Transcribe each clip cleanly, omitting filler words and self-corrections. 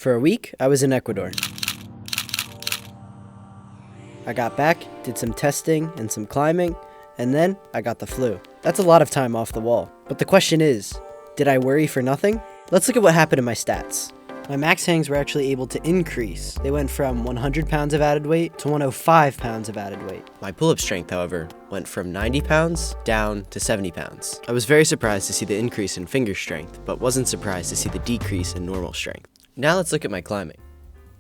For a week, I was in Ecuador. I got back, did some testing and some climbing, and then I got the flu. That's a lot of time off the wall. But the question is, did I worry for nothing? Let's look at what happened to my stats. My max hangs were actually able to increase. They went from 100 pounds of added weight to 105 pounds of added weight. My pull-up strength, however, went from 90 pounds down to 70 pounds. I was very surprised to see the increase in finger strength, but wasn't surprised to see the decrease in normal strength. Now let's look at my climbing.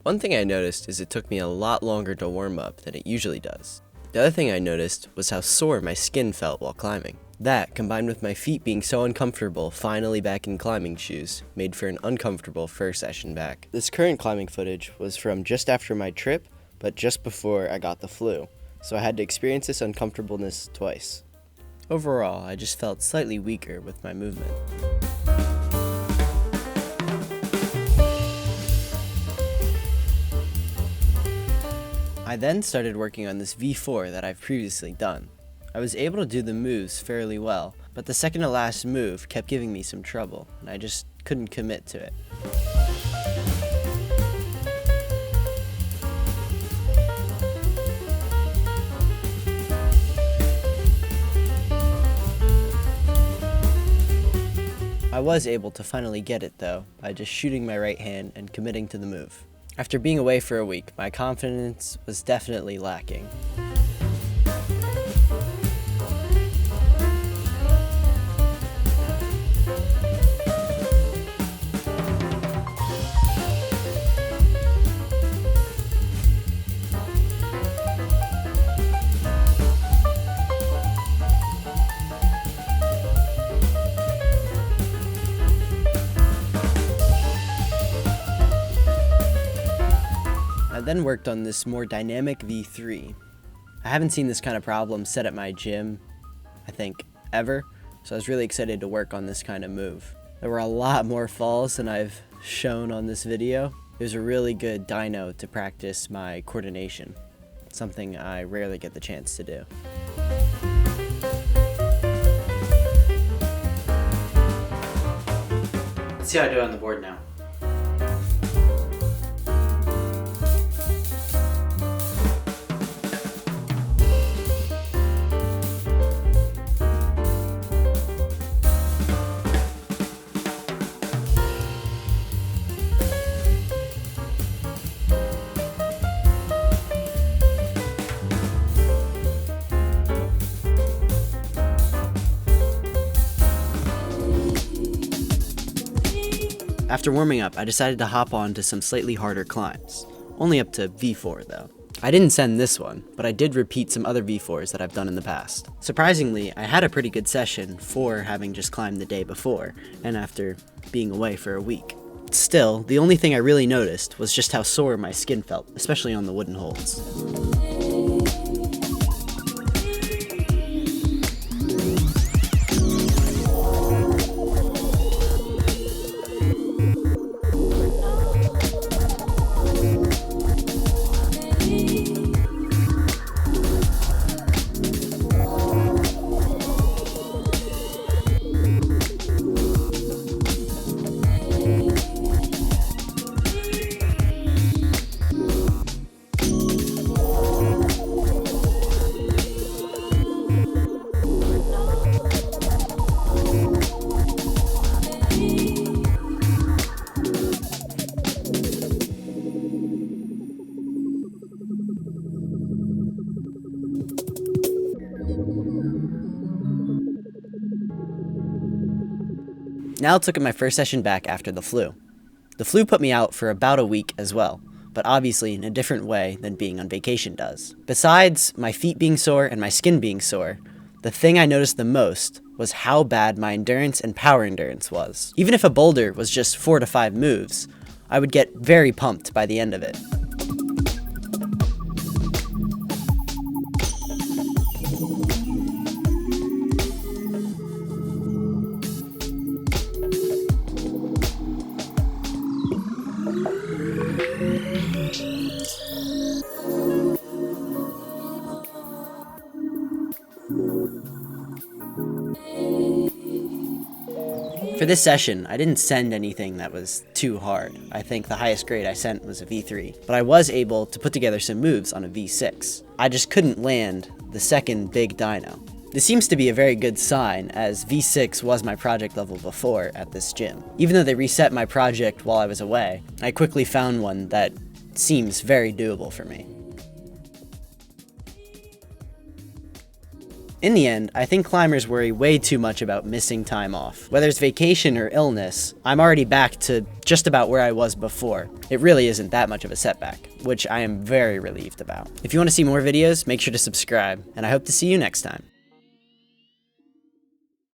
One thing I noticed is it took me a lot longer to warm up than it usually does. The other thing I noticed was how sore my skin felt while climbing. That, combined with my feet being so uncomfortable finally back in climbing shoes, made for an uncomfortable first session back. This current climbing footage was from just after my trip, but just before I got the flu, so I had to experience this uncomfortableness twice. Overall, I just felt slightly weaker with my movement. I then started working on this V4 that I've previously done. I was able to do the moves fairly well, but the second to last move kept giving me some trouble, and I just couldn't commit to it. I was able to finally get it though, by just shooting my right hand and committing to the move. After being away for a week, my confidence was definitely lacking. I then worked on this more dynamic V3. I haven't seen this kind of problem set at my gym, I think, ever, so I was really excited to work on this kind of move. There were a lot more falls than I've shown on this video. It was a really good dyno to practice my coordination, something I rarely get the chance to do. Let's see how I do on the board now. After warming up, I decided to hop on to some slightly harder climbs. Only up to V4 though. I didn't send this one, but I did repeat some other V4s that I've done in the past. Surprisingly, I had a pretty good session for having just climbed the day before, and after being away for a week. Still, the only thing I really noticed was just how sore my skin felt, especially on the wooden holds. Now let's look at my first session back after the flu. The flu put me out for about a week as well, but obviously in a different way than being on vacation does. Besides my feet being sore and my skin being sore, the thing I noticed the most was how bad my endurance and power endurance was. Even if a boulder was just 4 to 5 moves, I would get very pumped by the end of it. For this session, I didn't send anything that was too hard. I think the highest grade I sent was a V3, but I was able to put together some moves on a V6. I just couldn't land the second big dino. This seems to be a very good sign, as V6 was my project level before at this gym. Even though they reset my project while I was away, I quickly found one that seems very doable for me. In the end, I think climbers worry way too much about missing time off. Whether it's vacation or illness, I'm already back to just about where I was before. It really isn't that much of a setback, which I am very relieved about. If you want to see more videos, make sure to subscribe, and I hope to see you next time.